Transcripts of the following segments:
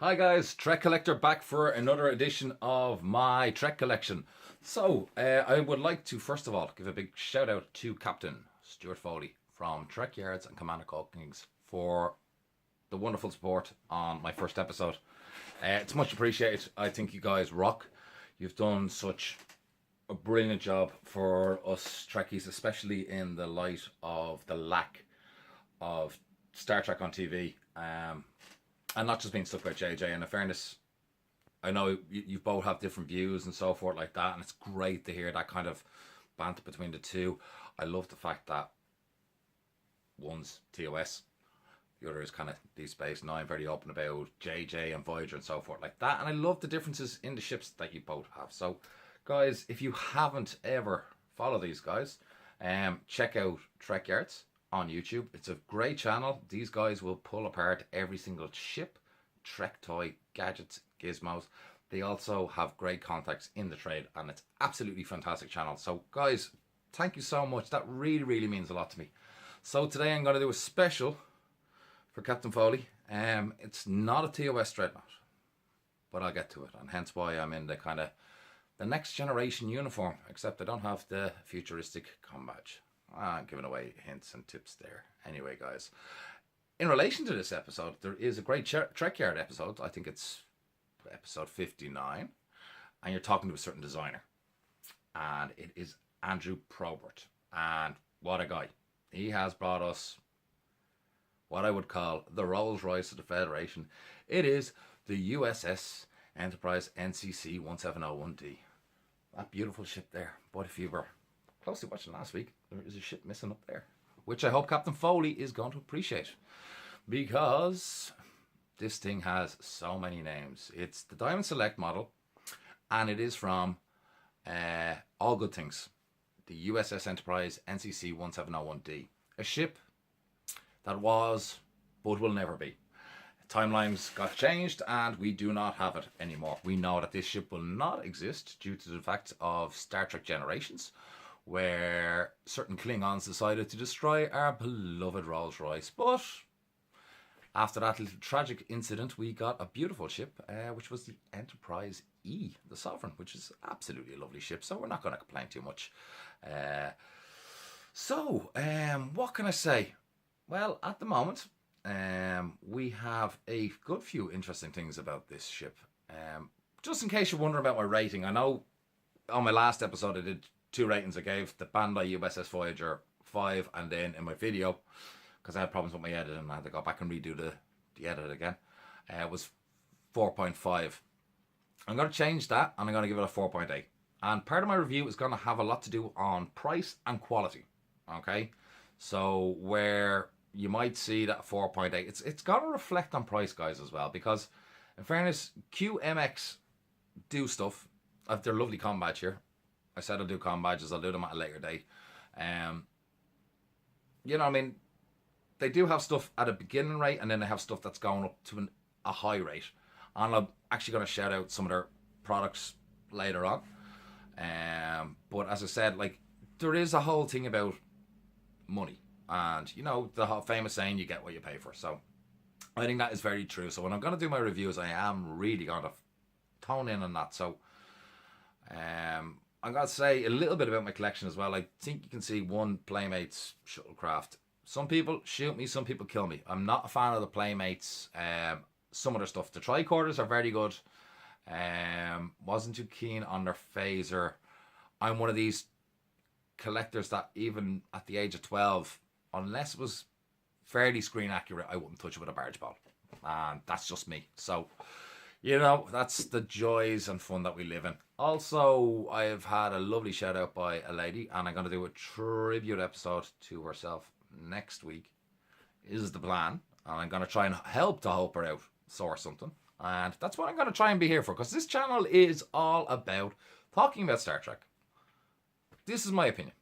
Hi guys, Trek Collector back for another edition of my Trek collection. So, I would like to first of all give a big shout out to Captain Stuart Foley from Trek Yards and Commander Cookings for the wonderful support on my first episode. It's much appreciated. I think you guys rock. You've done such a brilliant job for us Trekkies, especially in the light of the lack of Star Trek on TV. And not just being stuck by JJ. And in fairness, I know you both have different views and so forth like that, and it's great to hear that kind of banter between the two. I love the fact that one's TOS, the other is kind of Deep Space Nine, very open about JJ and Voyager and so forth like that. And I love the differences in the ships that you both have. So, guys, if you haven't ever followed these guys, check out Trek Yards on YouTube. It's a great channel. These guys will pull apart every single ship, Trek toy, gadgets, gizmos. They also have great contacts in the trade, and it's absolutely fantastic channel. So guys, thank you so much. That really means a lot to me. So today I'm going to do a special for Captain Foley. It's not a TOS Dreadnought, but I'll get to it, and hence why I'm in the kind of the next generation uniform, except I don't have the futuristic comm badge. I'm giving away hints and tips there. Anyway, guys, in relation to this episode, there is a great Trek Yard episode. I think it's episode 59. And you're talking to a certain designer. And it is Andrew Probert. And what a guy. He has brought us what I would call the Rolls Royce of the Federation. It is the USS Enterprise NCC 1701D. That beautiful ship there. But if you were closely watching last week, there is a ship missing up there, which I hope Captain Foley is going to appreciate, because this thing has so many names. It's the Diamond Select model, and it is from All Good Things, the USS Enterprise NCC 1701D, a ship that was but will never be. Timelines got changed and we do not have it anymore. We know that this ship will not exist due to the fact of Star Trek Generations, where certain Klingons decided to destroy our beloved Rolls Royce. But after that little tragic incident, we got a beautiful ship, which was the Enterprise E, the Sovereign, which is absolutely a lovely ship, so we're not going to complain too much. What can I say? Well, at the moment, we have a good few interesting things about this ship. Just in case you're wondering about my rating, I know on my last episode I did 2 ratings. I gave the Bandai USS Voyager 5, and then in my video, because I had problems with my editing and I had to go back and redo the edit again, it was 4.5. I'm going to change that and I'm going to give it a 4.8. And part of my review is going to have a lot to do on price and quality. Okay, so where you might see that 4.8, it's going to reflect on price, guys, as well, because in fairness, QMX do stuff. I have their lovely comm badge here. I said I'll do comm badges. I'll do them at a later date. You know, I mean, they do have stuff at a beginning rate, and then they have stuff that's going up to a high rate. And I'm actually going to shout out some of their products later on. But as I said, like, there is a whole thing about money, and you know the famous saying, "You get what you pay for." So I think that is very true. So when I'm going to do my reviews, I am really going to tone in on that. So I'm going to say a little bit about my collection as well. I think you can see one Playmates shuttlecraft. Some people shoot me, some people kill me. I'm not a fan of the Playmates. Some of their stuff. The tricorders are very good. Wasn't too keen on their phaser. I'm one of these collectors that even at the age of 12, unless it was fairly screen accurate, I wouldn't touch it with a barge ball. And that's just me. So, you know, that's the joys and fun that we live in. Also, I've had a lovely shout out by a lady, and I'm going to do a tribute episode to herself next week, is the plan. And I'm going to try and help her out, source something. And that's what I'm going to try and be here for, because this channel is all about talking about Star Trek. This is my opinion.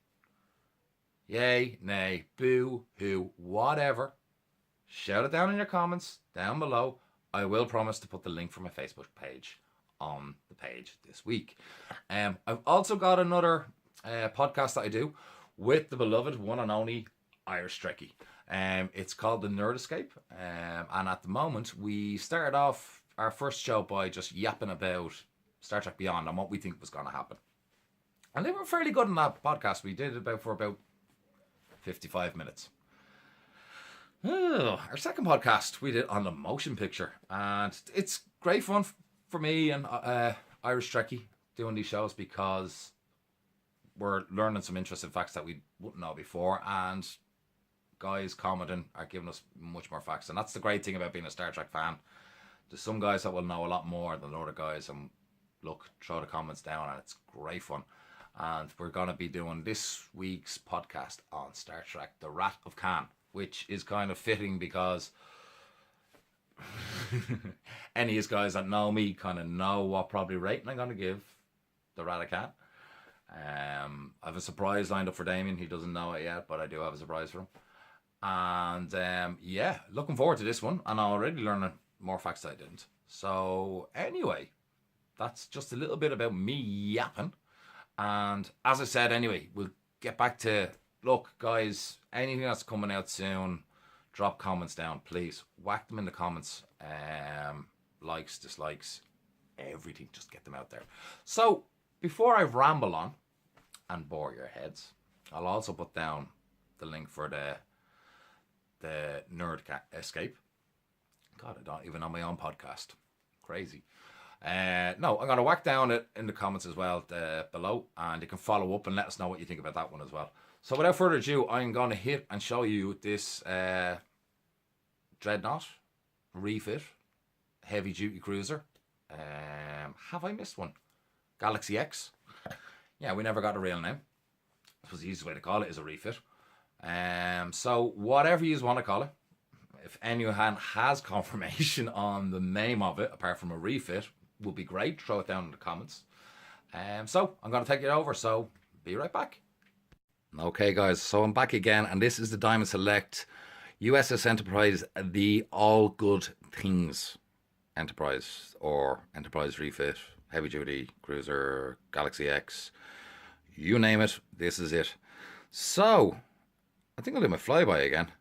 Yay, nay, boo, hoo, whatever. Shout it down in your comments down below. I will promise to put the link for my Facebook page on the page this week. I've also got another podcast that I do with the beloved one and only Irish Trekkie. It's called The Nerd Escape. And at the moment, we started off our first show by just yapping about Star Trek Beyond and what we think was going to happen. And they were fairly good in that podcast. We did it for about 55 minutes. Oh, our second podcast we did on the motion picture, and it's great fun for me and Irish Trekkie doing these shows because we're learning some interesting facts that we wouldn't know before, and guys commenting are giving us much more facts. And that's the great thing about being a Star Trek fan. There's some guys that will know a lot more than other guys, and look, throw the comments down, and it's great fun. And we're going to be doing this week's podcast on Star Trek The Wrath of Khan, which is kind of fitting because any of these guys that know me kind of know what probably rating I'm going to give The Wrath of Khan. I have a surprise lined up for Damien. He doesn't know it yet, but I do have a surprise for him. And yeah, looking forward to this one. And I'm already learning more facts that I didn't. So anyway, that's just a little bit about me yapping. And as I said, anyway, we'll get back to, look, guys, anything that's coming out soon, drop comments down, please. Whack them in the comments. Likes, dislikes, everything. Just get them out there. So, before I ramble on and bore your heads, I'll also put down the link for the Nerd Escape. God, I don't even know my own podcast. Crazy. No, I'm going to whack down it in the comments as well below, and you can follow up and let us know what you think about that one as well. So without further ado, I'm going to hit and show you this Dreadnought refit heavy duty cruiser. Have I missed one? Galaxy X. Yeah, we never got a real name. I suppose the easiest way to call it is a refit. So whatever you want to call it, if anyone has confirmation on the name of it, apart from a refit, would be great. Throw it down in the comments. So I'm going to take it over. So be right back. Okay, guys. So I'm back again, and this is the Diamond Select USS Enterprise, the All Good Things Enterprise, or Enterprise refit, heavy duty cruiser, Galaxy X, you name it. This is it. So I think I'll do my flyby again.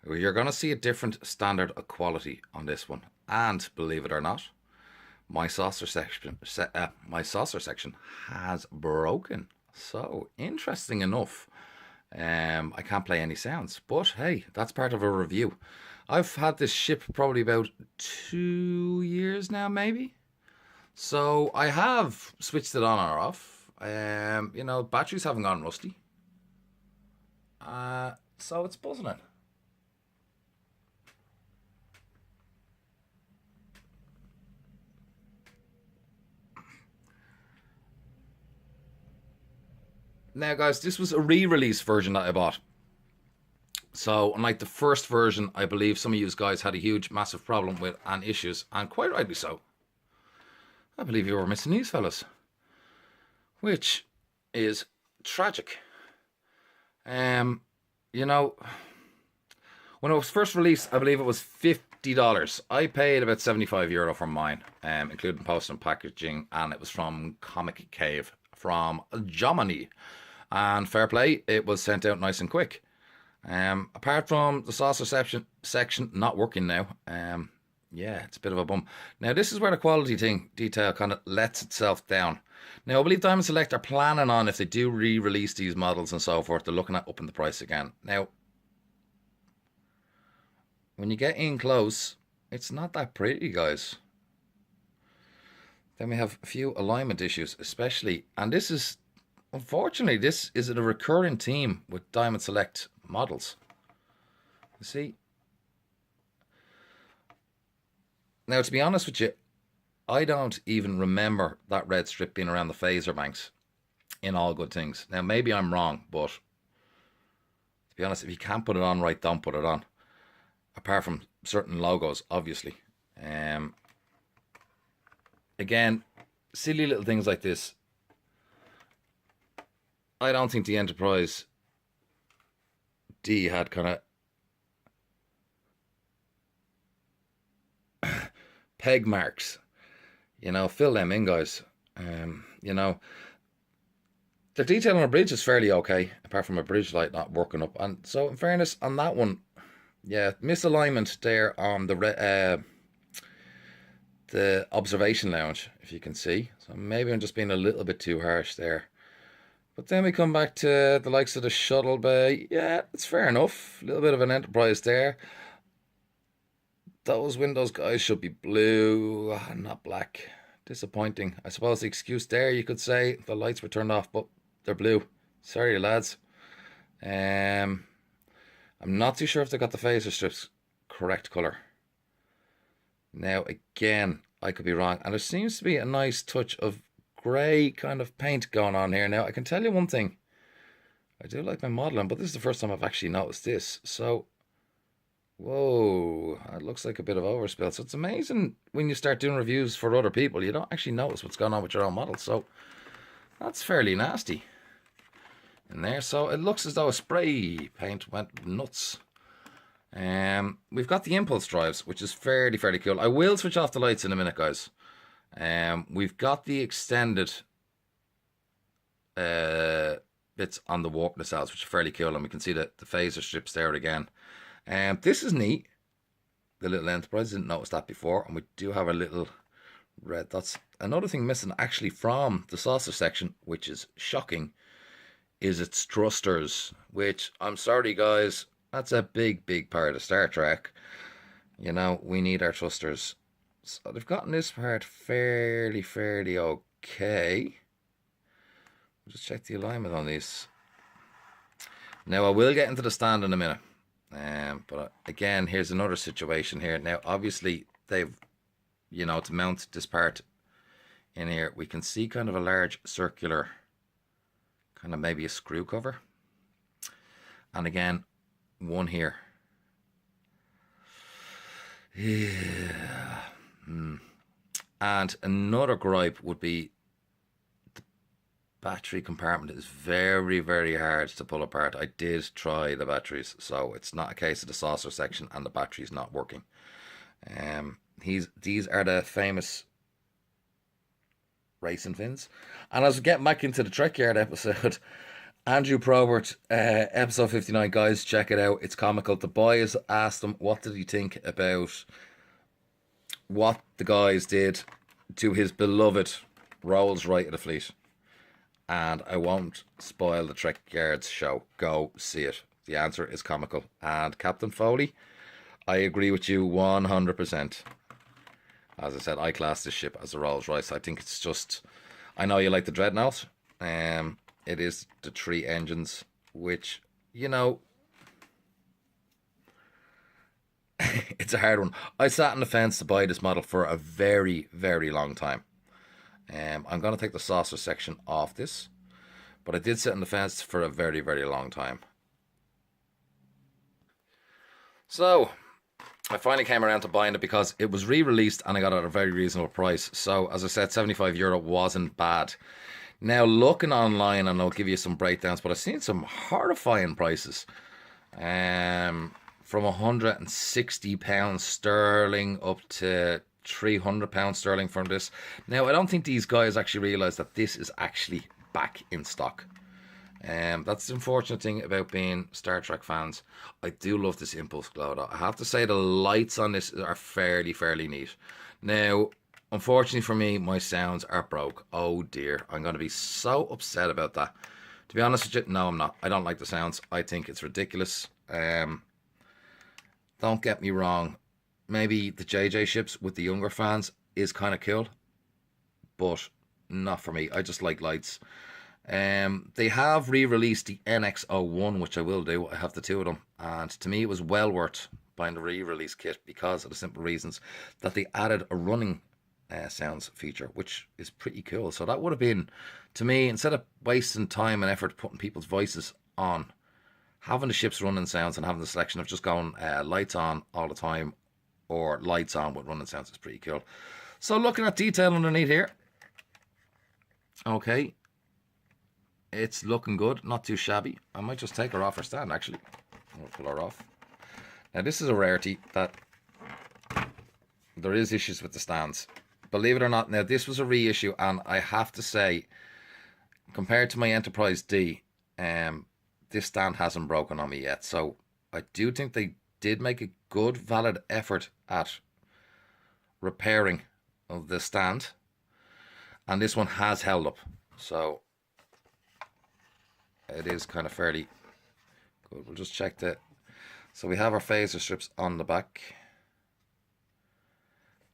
You're going to see a different standard of quality on this one, and believe it or not, my saucer section has broken. So interesting enough, I can't play any sounds, but hey, that's part of a review. I've had this ship probably about 2 years now, maybe. So I have switched it on or off. Batteries haven't gone rusty. So it's buzzing it. Now, guys, this was a re-release version that I bought. So, unlike the first version, I believe some of you guys had a huge, massive problem with and issues, and quite rightly so. I believe you were missing these fellas, which is tragic. When it was first released, I believe it was $50. I paid about €75 for mine, including post and packaging, and it was from Comic Cave from Germany. And fair play, it was sent out nice and quick. Apart from the saucer section not working now, yeah, it's a bit of a bum. Now, this is where the quality detail kind of lets itself down. Now, I believe Diamond Select are planning on, if they do re-release these models and so forth, they're looking at upping the price again. Now, when you get in close, it's not that pretty, guys. Then we have a few alignment issues, especially, and this is, unfortunately, this is a recurring theme with Diamond Select models. You see? Now, to be honest with you, I don't even remember that red strip being around the phaser banks in All Good Things. Now, maybe I'm wrong, but to be honest, if you can't put it on right, don't put it on. Apart from certain logos, obviously. Again, silly little things like this. I don't think the Enterprise D had kind of peg marks. Fill them in, guys. The detail on a bridge is fairly okay, apart from a bridge light not working up. And so, in fairness, on that one, yeah, misalignment there on the the observation lounge, if you can see. So maybe I'm just being a little bit too harsh there. But then we come back to the likes of the shuttle bay. Yeah, it's fair enough. A little bit of an Enterprise there. Those windows, guys, should be blue, not black. Disappointing. I suppose the excuse there, you could say, the lights were turned off, but they're blue. Sorry, lads. I'm not too sure if they got the phaser strips correct colour. Now, again, I could be wrong. And there seems to be a nice touch of grey kind of paint going on here. Now, I can tell you one thing. I do like my modelling, but this is the first time I've actually noticed this. So, whoa, it looks like a bit of overspill. So it's amazing when you start doing reviews for other people, you don't actually notice what's going on with your own model. So that's fairly nasty in there. So it looks as though a spray paint went nuts. We've got the impulse drives, which is fairly cool. I will switch off the lights in a minute, guys. We've got the extended bits on the warp nacelles, which are fairly cool, and we can see the phaser strips there again. This is neat. The little Enterprise, didn't notice that before, and we do have a little red. That's another thing missing actually from the saucer section, which is shocking, is its thrusters, which, I'm sorry guys, that's a big part of Star Trek. You know, we need our thrusters. So they've gotten this part fairly okay. Just check the alignment on these. Now I will get into the stand in a minute. But again, here's another situation here. Now, obviously, they've, you know, to mount this part in here, we can see kind of a large circular, kind of maybe a screw cover. And again, one here. Yeah. And another gripe would be the battery compartment is very hard to pull apart. I did try the batteries, so it's not a case of the saucer section and the battery's not working. These are the famous racing fins. And as we get back into the Trek Yard episode, Andrew Probert, episode 59, guys, check it out. It's comical. The boys asked him what did he think about what the guys did to his beloved Rolls-Royce of the fleet. And I won't spoil the Trek Yards show. Go see it. The answer is comical. And Captain Foley, I agree with you 100%. As I said, I class this ship as a Rolls-Royce. I think it's just, I know you like the Dreadnought. It is the 3 engines, which, you know, it's a hard one. I sat on the fence to buy this model for a very long time. I'm going to take the saucer section off this, but I did sit on the fence for a very long time. So I finally came around to buying it because it was re-released and I got it at a very reasonable price. So as I said, €75 wasn't bad. Now looking online, and I'll give you some breakdowns, but I've seen some horrifying prices. From £160 sterling up to £300 sterling from this. Now I don't think these guys actually realise that this is actually back in stock. That's the unfortunate thing about being Star Trek fans. I do love this impulse glow though. I have to say the lights on this are fairly neat. Now, unfortunately for me, my sounds are broke. Oh dear, I'm going to be so upset about that. To be honest with you, no I'm not. I don't like the sounds. I think it's ridiculous. Don't get me wrong. Maybe the JJ ships with the younger fans is kind of cool, but not for me. I just like lights. They have re-released the NX-01, which I will do. I have the 2 of them, and to me it was well worth buying the re-release kit because of the simple reasons that they added a running sounds feature, which is pretty cool. So that would have been, to me, instead of wasting time and effort putting people's voices on, having the ship's running sounds and having the selection of just going lights on all the time or lights on with running sounds is pretty cool. So looking at detail underneath here, okay, it's looking good, not too shabby. I might just take her off her stand actually. I'll pull her off. Now this is a rarity that there is issues with the stands. Believe it or not, now this was a reissue, and I have to say, compared to my Enterprise D, this stand hasn't broken on me yet. So I do think they did make a good, valid effort at repairing of the stand, and this one has held up, so it is kind of fairly good. We'll just check that. So we have our phaser strips on the back.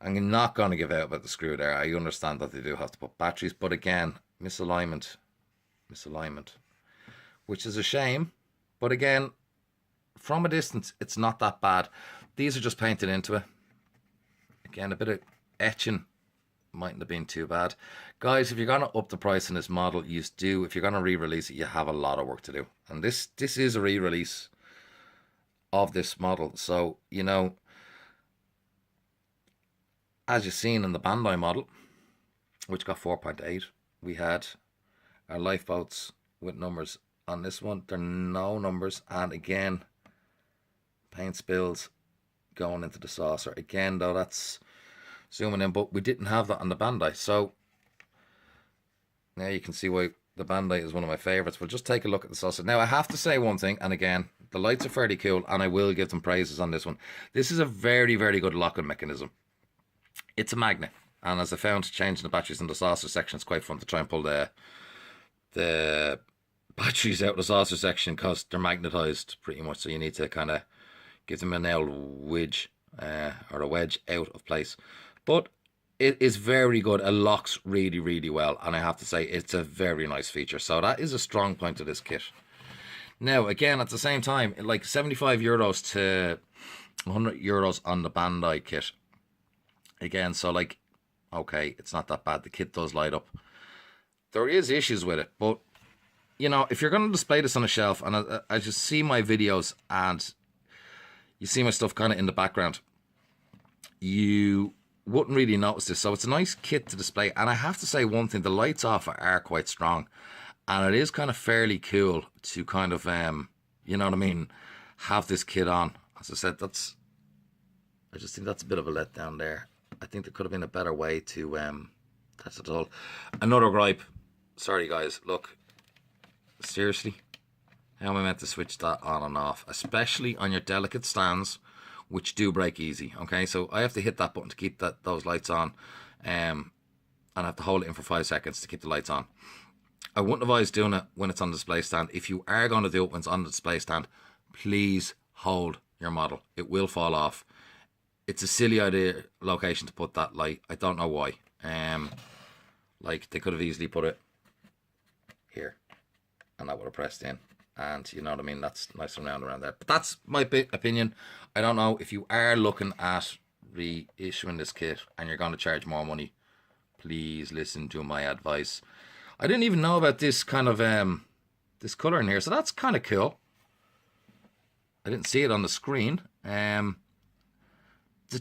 I'm not going to give out about the screw there. I understand that they do have to put batteries, but again, misalignment, which is a shame. But again, from a distance, it's not that bad. These are just painted into it. Again, a bit of etching mightn't have been too bad. Guys, if you're going to up the price in this model, you do. If you're going to re-release it, you have a lot of work to do. And this is a re-release of this model. So, you know, as you've seen in the Bandai model, which got 4.8, we had our lifeboats with numbers. On this one, there are no numbers. And again, paint spills going into the saucer. Again, though, that's zooming in, but we didn't have that on the Bandai. So now you can see why the Bandai is one of my favorites. We'll just take a look at the saucer. Now, I have to say one thing, and again, the lights are fairly cool, and I will give them praises on this one. This is a very, very good locking mechanism. It's a magnet, and as I found, changing the batteries in the saucer section is quite fun to try and pull the batteries out of the saucer section, because they're magnetized pretty much, so you need to kind of give them an old wedge or a wedge out of place. But it is very good. It locks really, really well, and I have to say it's a very nice feature. So that is a strong point of this kit. Now, again, at the same time, like 75 euros to 100 euros on the Bandai kit. Again, so like, okay, it's not that bad. The kit does light up. There is issues with it, but you know, if you're going to display this on a shelf, and I just see my videos and you see my stuff kind of in the background, you wouldn't really notice this. So it's a nice kit to display. And I have to say one thing, the lights off are quite strong, and it is kind of fairly cool to kind of, you know what I mean, have this kit on. As I said, I just think that's a bit of a letdown there. I think there could have been a better way to, that's it all. Another gripe. Sorry guys, look, seriously, how am I meant to switch that on and off? Especially on your delicate stands, which do break easy, okay? So I have to hit that button to keep those lights on, and I have to hold it in for 5 seconds to keep the lights on. I wouldn't advise doing it when it's on the display stand. If you are going to do it when it's on the display stand, please hold your model. It will fall off. It's a silly idea location to put that light. I don't know why. Like, they could have easily put it here, and that would have pressed in. And you know what I mean, that's nice and round around there. But that's my opinion. I don't know, if you are looking at reissuing this kit and you're going to charge more money, please listen to my advice. I didn't even know about this kind of this color in here, so that's kind of cool. I didn't see it on the screen. The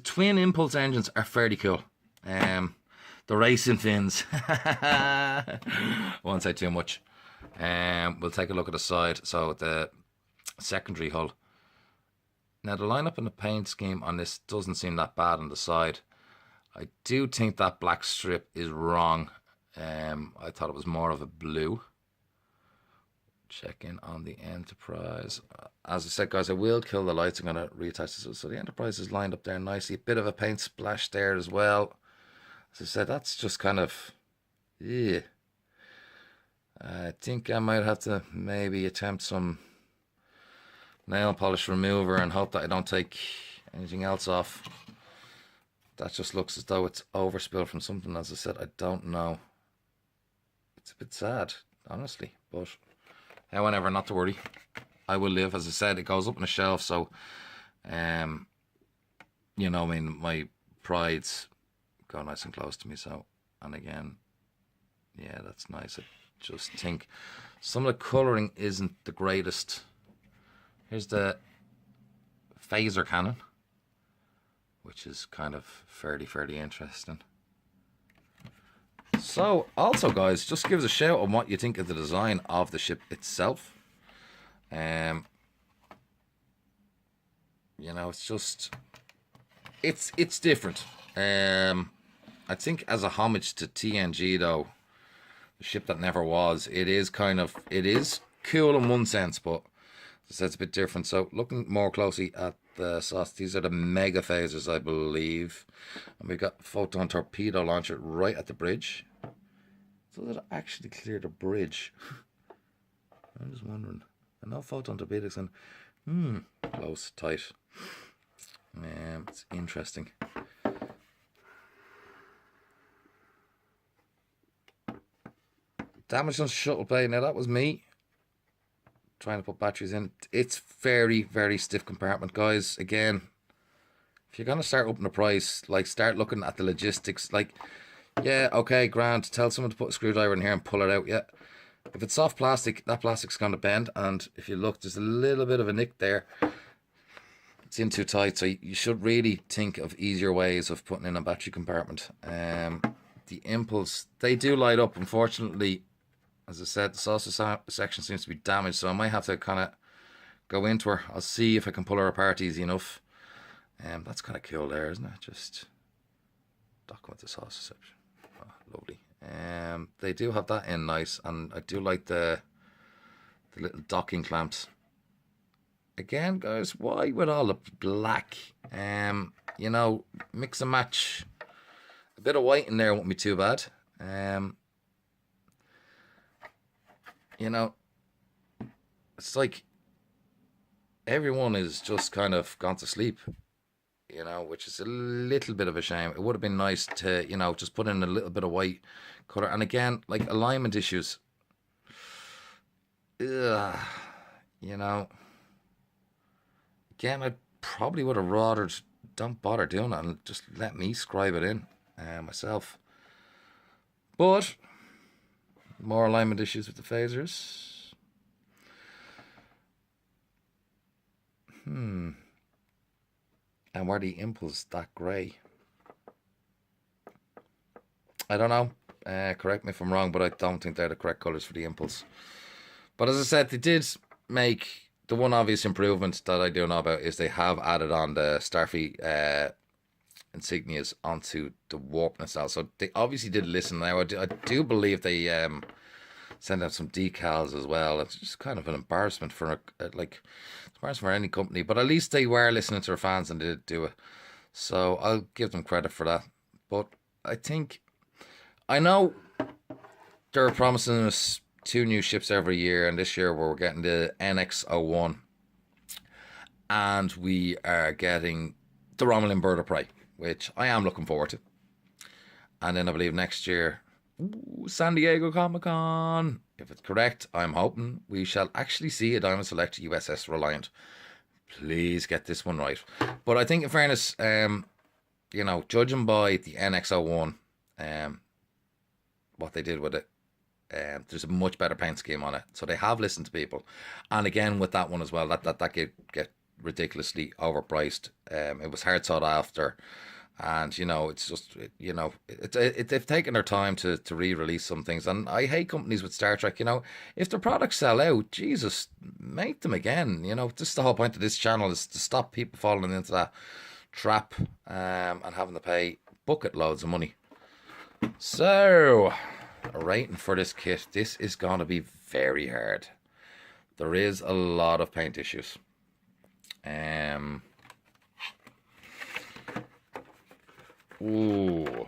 twin impulse engines are fairly cool. The racing fins, won't say too much. We'll take a look at the side. So the secondary hull. Now the lineup and the paint scheme on this doesn't seem that bad on the side. I do think that black strip is wrong. I thought it was more of a blue. Check in on the Enterprise. As I said, guys, I will kill the lights. I'm going to reattach this. So the Enterprise is lined up there nicely. A bit of a paint splash there as well. As I said, that's just kind of, yeah. I think I might have to maybe attempt some nail polish remover and hope that I don't take anything else off. That just looks as though it's overspilled from something. As I said, I don't know. It's a bit sad, honestly, but however, not to worry. I will live. As I said, it goes up on a shelf, so you know, I mean, my pride's go nice and close to me. So, and again, yeah, that's nice. I just think some of the colouring isn't the greatest. Here's the phaser cannon, which is kind of fairly interesting. So, also guys, just give us a shout on what you think of the design of the ship itself. You know, it's just, it's different. I think as a homage to TNG though, the ship that never was, it is cool in one sense, but as I said, it's a bit different. So looking more closely at the sauce. These are the mega phasers, I believe. And we've got photon torpedo launcher right at the bridge. So does it actually clear the bridge? I'm just wondering. I know photon torpedoes and close, tight. It's interesting. Damage on shuttle bay. Now that was me trying to put batteries in. It's very, very stiff compartment, guys. Again, if you're gonna start upping the price, like start looking at the logistics. Like, yeah, okay, grand. Tell someone to put a screwdriver in here and pull it out. Yeah, if it's soft plastic, that plastic's gonna bend. And if you look, there's a little bit of a nick there. It's in too tight, so you should really think of easier ways of putting in a battery compartment. The impulse, they do light up. Unfortunately, as I said, the saucer section seems to be damaged, so I might have to kind of go into her. I'll see if I can pull her apart easy enough. That's kind of cool there, isn't it? Just document the saucer section. Oh, lovely. They do have that in nice, and I do like the little docking clamps. Again, guys, why with all the black? You know, mix and match. A bit of white in there won't be too bad. You know, it's like everyone is just kind of gone to sleep, you know, which is a little bit of a shame. It would have been nice to, you know, just put in a little bit of white color. And again, like alignment issues. Ugh, you know, again, I probably would have rather don't bother doing it and just let me scribe it in myself. But more alignment issues with the phasers. And were the impulse that grey? I don't know. Correct me if I'm wrong, but I don't think they're the correct colours for the impulse. But as I said, they did make the one obvious improvement that I do know about is they have added on the Starfleet insignias onto the warp nacelle. So they obviously did listen. Now I do believe they sent out some decals as well. It's just kind of an embarrassment for for any company, but at least they were listening to their fans and they did do it. So I'll give them credit for that. But I know they're promising us 2 new ships every year, and this year we're getting the NX-01 and we are getting the Romulan Bird of Prey, which I am looking forward to. And then I believe next year, San Diego Comic-Con, if it's correct, I'm hoping we shall actually see a Diamond Select USS Reliant. Please get this one right. But I think in fairness, you know, judging by the NX-01, what they did with it, there's a much better paint scheme on it. So they have listened to people. And again, with that one as well, that get ridiculously overpriced. It was hard sought after. And, you know, it's just, you know, they've taken their time to re-release some things. And I hate companies with Star Trek, you know. If their products sell out, Jesus, make them again. You know, this is the whole point of this channel, is to stop people falling into that trap and having to pay bucket loads of money. So, a rating for this kit. This is going to be very hard. There is a lot of paint issues. Ooh,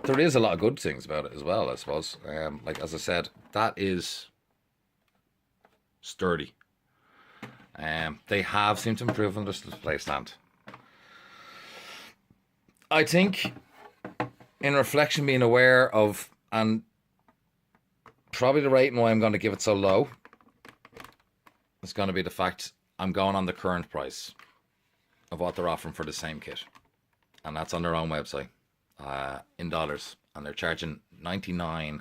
there is a lot of good things about it as well, I suppose. Like as I said, that is sturdy. They have seemed to improve on this display stand. I think, in reflection, being aware of, and probably the rating why I'm going to give it so low, is going to be the fact I'm going on the current price of what they're offering for the same kit. And that's on their own website, in dollars. And they're charging $99,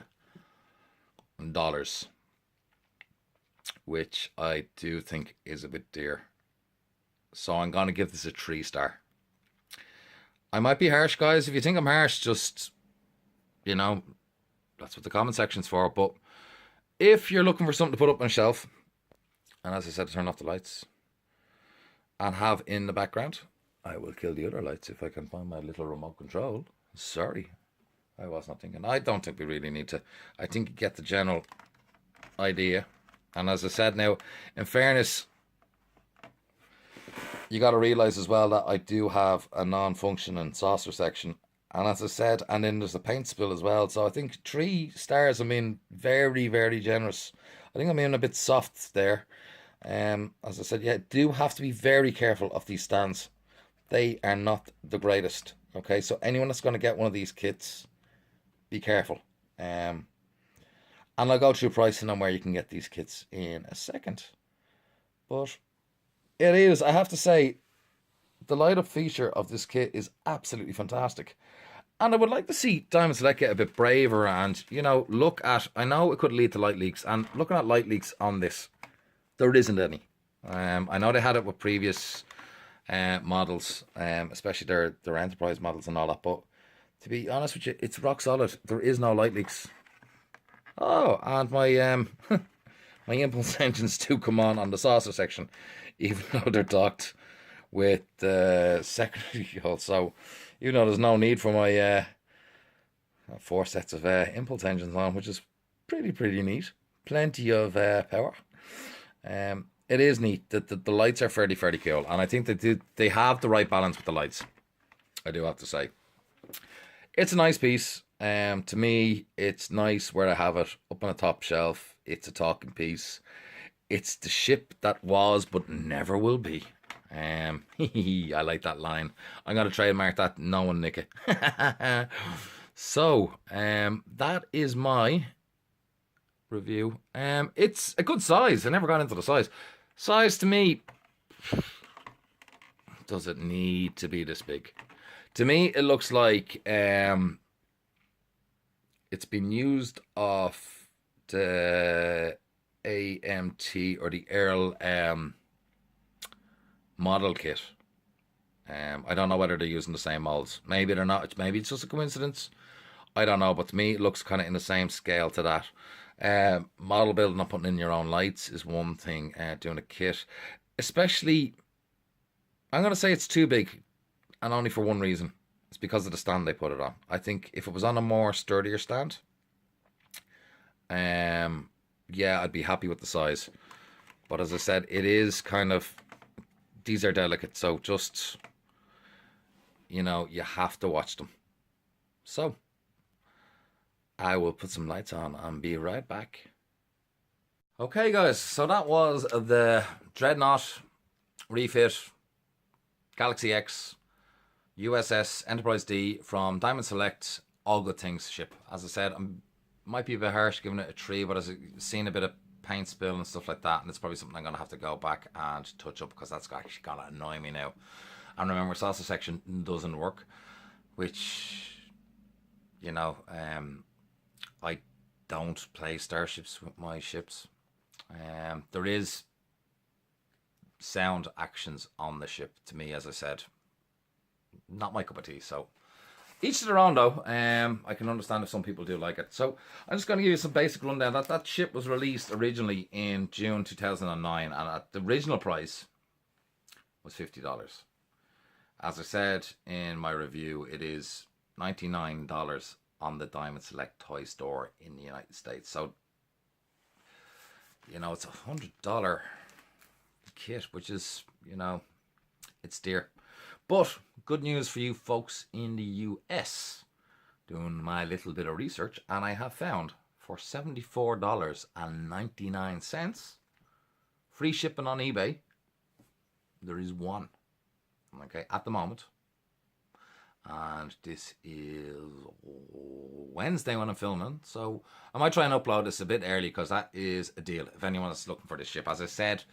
which I do think is a bit dear. So I'm going to give this a 3-star. I might be harsh, guys. If you think I'm harsh, just, you know, that's what the comment section's for. But if you're looking for something to put up on a shelf, and as I said, turn off the lights and have in the background, I will kill the other lights if I can find my little remote control. Sorry, I was not thinking. I don't think we really need to. I think you get the general idea. And as I said now, in fairness, you got to realize as well that I do have a non-functioning saucer section, and as I said, and then there's a paint spill as well. So I think 3 stars. I'm in very, very generous. I think I'm in a bit soft there. As I said, yeah, do have to be very careful of these stands. They are not the greatest. Okay, so anyone that's going to get one of these kits, be careful. And I'll go through pricing on where you can get these kits in a second. But it is, I have to say, the light up feature of this kit is absolutely fantastic. And I would like to see Diamond Select get a bit braver and, look at, I know it could lead to light leaks, and looking at light leaks on this, there isn't any. I know they had it with previous models, especially their Enterprise models and all that, but to be honest with you, it's rock solid. There is no light leaks. Oh, and my my impulse engines do come on the saucer section, even though they're docked with the secondary hull. So, there's no need for my 4 sets of impulse engines on, which is pretty neat. Plenty of power. It is neat that the lights are fairly cool, and I think they have the right balance with the lights. I do have to say, it's a nice piece. To me, it's nice where I have it up on a top shelf. It's a talking piece. It's the ship that was but never will be. I like that line. I'm gonna trademark that. No one nick it. So, that is my review. It's a good size. I never got into the size. Size to me, does it need to be this big? To me, it looks like it's been used off the AMT or the Earl model kit. I don't know whether they're using the same molds. Maybe they're not. Maybe it's just a coincidence. I don't know. But to me, it looks kind of in the same scale to that. Model building and putting in your own lights is one thing. Doing a kit, especially, I'm going to say it's too big, and only for one reason. It's because of the stand they put it on. I think if it was on a more sturdier stand, yeah, I'd be happy with the size. But as I said, it is kind of, these are delicate, so just, you have to watch them. So, I will put some lights on and be right back. Okay, guys, so that was the Dreadnought refit Galaxy X USS Enterprise D from Diamond Select. All good things ship. As I said, I might be a bit harsh giving it a 3, but I've seen a bit of paint spill and stuff like that, and it's probably something I'm going to have to go back and touch up, because that's actually going to annoy me now. And remember, saucer section doesn't work, which, I don't play starships with my ships. There is sound actions on the ship, to me, as I said, not my cup of tea. So each to their own, though. I can understand if some people do like it. So I'm just going to give you some basic rundown. That ship was released originally in June 2009, and the original price was $50. As I said in my review, it is $99 on the Diamond Select toy store in the United States. So, it's a $100 kit, which is, it's dear. But good news for you folks in the US. Doing my little bit of research, and I have found for $74.99, free shipping on eBay, there is one. Okay, at the moment. And this is Wednesday when I'm filming, so I might try and upload this a bit early, because that is a deal if anyone is looking for this ship. As I said,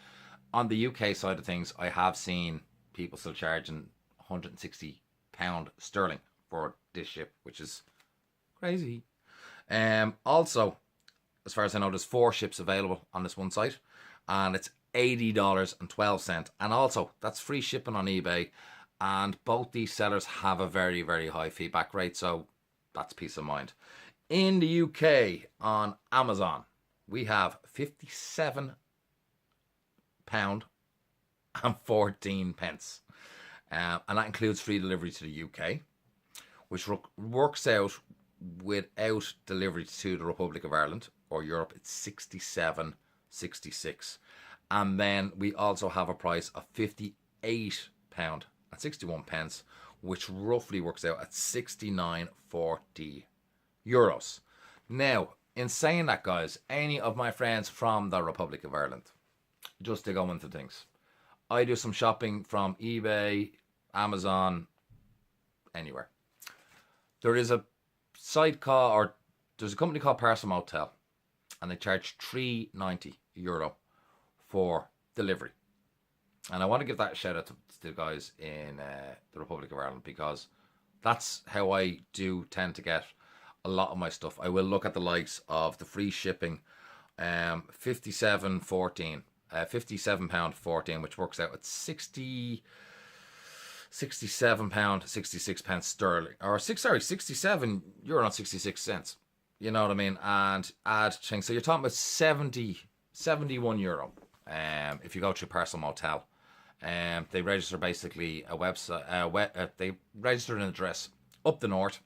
on the UK side of things, I have seen people still charging £160 sterling for this ship, which is crazy. Also, as far as I know, there's 4 ships available on this one site, and it's $80.12, and also that's free shipping on eBay. And both these sellers have a very, very high feedback rate, so that's peace of mind. In the UK, on Amazon, we have £57 and 14 pence. And that includes free delivery to the UK, which works out without delivery to the Republic of Ireland or Europe. It's £67.66. And then we also have a price of £8.61, which roughly works out at 69.40 euros. Now, in saying that, guys, any of my friends from the Republic of Ireland, just to go into things, I do some shopping from eBay, Amazon, anywhere. There is a there's a company called Parcel Motel, and they charge €3.90 for delivery. And I want to give that a shout out to the guys in the Republic of Ireland, because that's how I do tend to get a lot of my stuff. I will look at the likes of the free shipping, £57.14, which works out at £67.66 sterling, or €67.66. You know what I mean? And add things. So you're talking about 71 euro. If you go to Parcel Motel, they register basically a website. They register an address up the north.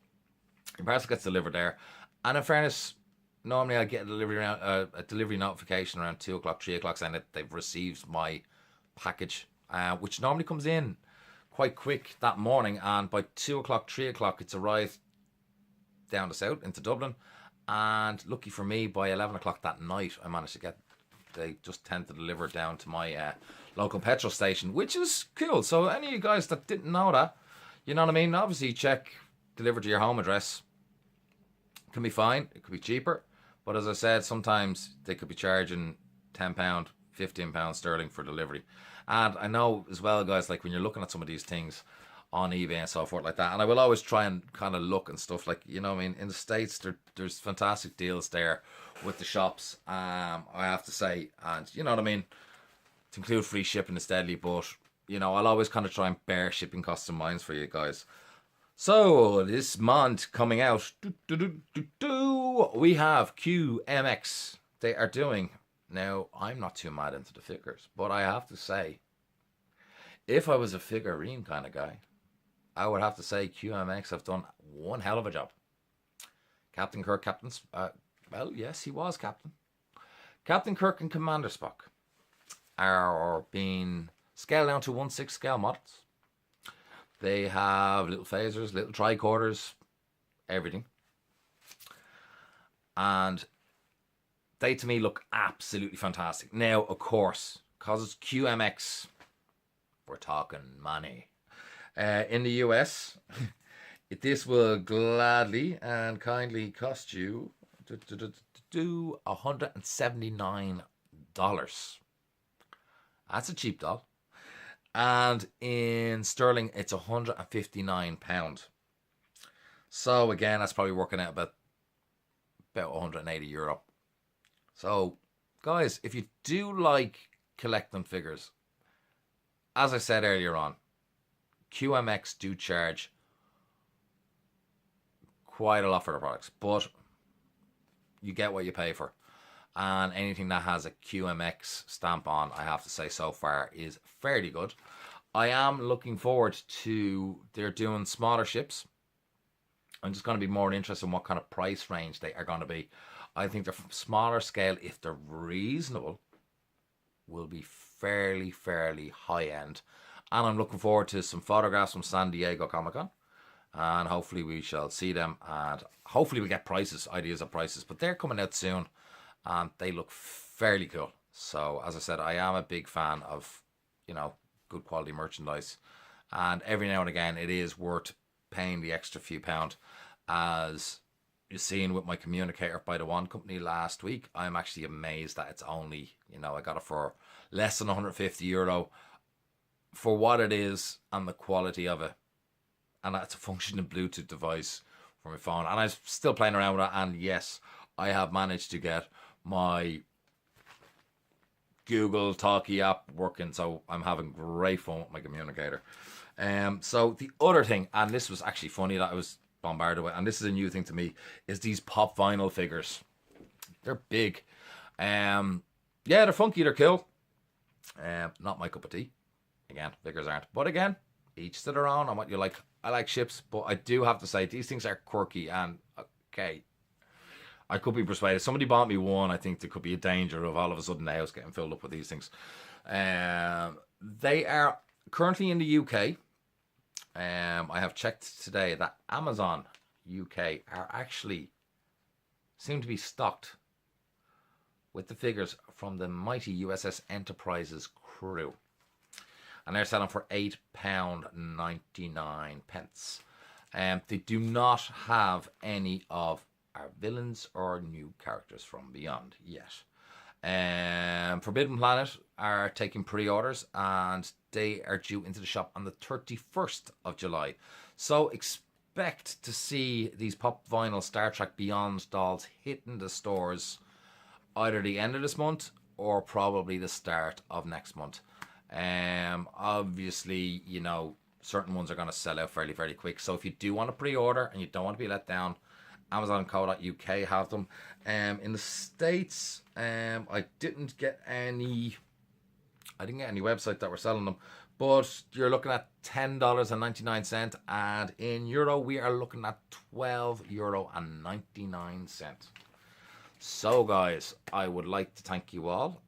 Your parcel gets delivered there, and in fairness, normally I get a delivery notification around 2 o'clock, 3 o'clock, saying that they've received my package, which normally comes in quite quick that morning. And by 2 o'clock, 3 o'clock, it's arrived down the south into Dublin. And lucky for me, by 11 o'clock that night, I managed to get. They just tend to deliver down to my local petrol station, which is cool. So any of you guys that didn't know that, you know what I mean? Obviously, check deliver to your home address. It can be fine. It could be cheaper. But as I said, sometimes they could be charging £10, £15 sterling for delivery. And I know as well, guys, like when you're looking at some of these things on eBay and so forth like that, and I will always try and kind of look and stuff, like, you know what I mean, in the States there's fantastic deals there with the shops, I have to say, and you know what I mean, to include free shipping is deadly, but you know, I'll always kind of try and bear shipping costs in mind for you guys. So this month coming out, we have QMX. They are doing, now I'm not too mad into the figures, but I have to say, if I was a figurine kind of guy, I would have to say QMX have done one hell of a job. Captain Kirk, well, yes, he was Captain. Captain Kirk and Commander Spock are being scaled down to 1/6 scale models. They have little phasers, little tricorders, everything. And they, to me, look absolutely fantastic. Now, of course, because it's QMX, we're talking money. In the US, this will gladly and kindly cost you $179. That's a cheap doll. And in sterling, it's £159. So again, that's probably working out about €180. So, guys, if you do like collecting figures, as I said earlier on, QMX do charge quite a lot for their products, but you get what you pay for. And anything that has a QMX stamp on, I have to say, so far is fairly good. I am looking forward to, they're doing smaller ships. I'm just going to be more interested in what kind of price range they are going to be. I think they're smaller scale, if they're reasonable, will be fairly high end. And I'm looking forward to some photographs from San Diego Comic-Con. And hopefully we shall see them. And hopefully we get ideas of prices. But they're coming out soon. And they look fairly cool. So, as I said, I am a big fan of, you know, good quality merchandise. And every now and again, it is worth paying the extra few pound. As you've seen with my communicator by the One Company last week, I'm actually amazed that it's only, you know, I got it for less than €150 for what it is and the quality of it. And that's a functioning Bluetooth device for my phone. And I'm still playing around with it. And yes, I have managed to get my Google Talkie app working. So I'm having great fun with my communicator. So the other thing, and this was actually funny that I was bombarded with, and this is a new thing to me, is these pop vinyl figures. They're big. Yeah, they're funky, they're cool. Not my cup of tea. Again, figures aren't. But again, each to their own on what you like. I like ships, but I do have to say, these things are quirky, and okay, I could be persuaded. Somebody bought me one. I think there could be a danger of all of a sudden the house getting filled up with these things. They are currently in the UK, I have checked today that Amazon UK are actually seem to be stocked with the figures from the mighty USS Enterprise's crew. And they're selling for £8.99. They do not have any of our villains or new characters from Beyond yet. Forbidden Planet are taking pre-orders and they are due into the shop on the 31st of July. So expect to see these pop vinyl Star Trek Beyond dolls hitting the stores either the end of this month or probably the start of next month. Obviously, you know, certain ones are going to sell out fairly quick. So if you do want to pre-order and you don't want to be let down, Amazon.co.uk have them. In the States, I didn't get any website that were selling them, but you're looking at $10.99, and in euro we are looking at €12.99. So guys, I would like to thank you all.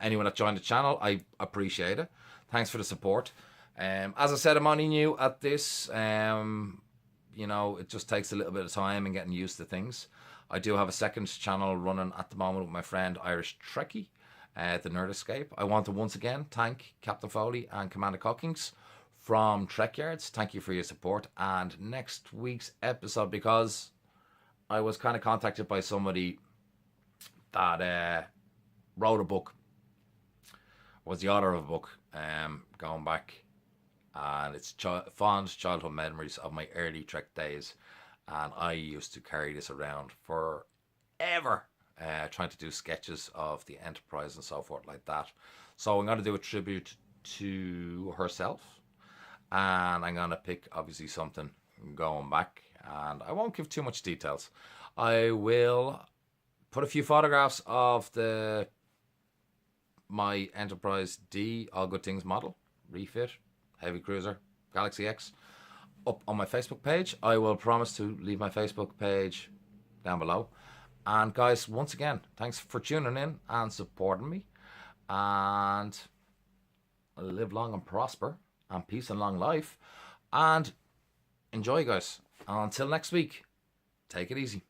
Anyone that joined the channel, I appreciate it. Thanks for the support. As I said, I'm only new at this. You know, it just takes a little bit of time and getting used to things. I do have a second channel running at the moment with my friend Irish Trekkie, the Nerd Escape. I want to once again thank Captain Foley and Commander Cockings from Trek Yards. Thank you for your support. And next week's episode, because I was kind of contacted by somebody that wrote a book, was the author of a book, going back, and it's fond childhood memories of my early Trek days, and I used to carry this around forever, trying to do sketches of the Enterprise and so forth like that. So I'm going to do a tribute to herself, and I'm going to pick obviously something going back, and I won't give too much details. I will put a few photographs of my Enterprise D All Good Things model, refit, heavy cruiser, Galaxy X, up on my Facebook page. I will promise to leave my Facebook page down below. And guys, once again, thanks for tuning in and supporting me. And live long and prosper, and peace and long life. And enjoy, guys. And until next week, take it easy.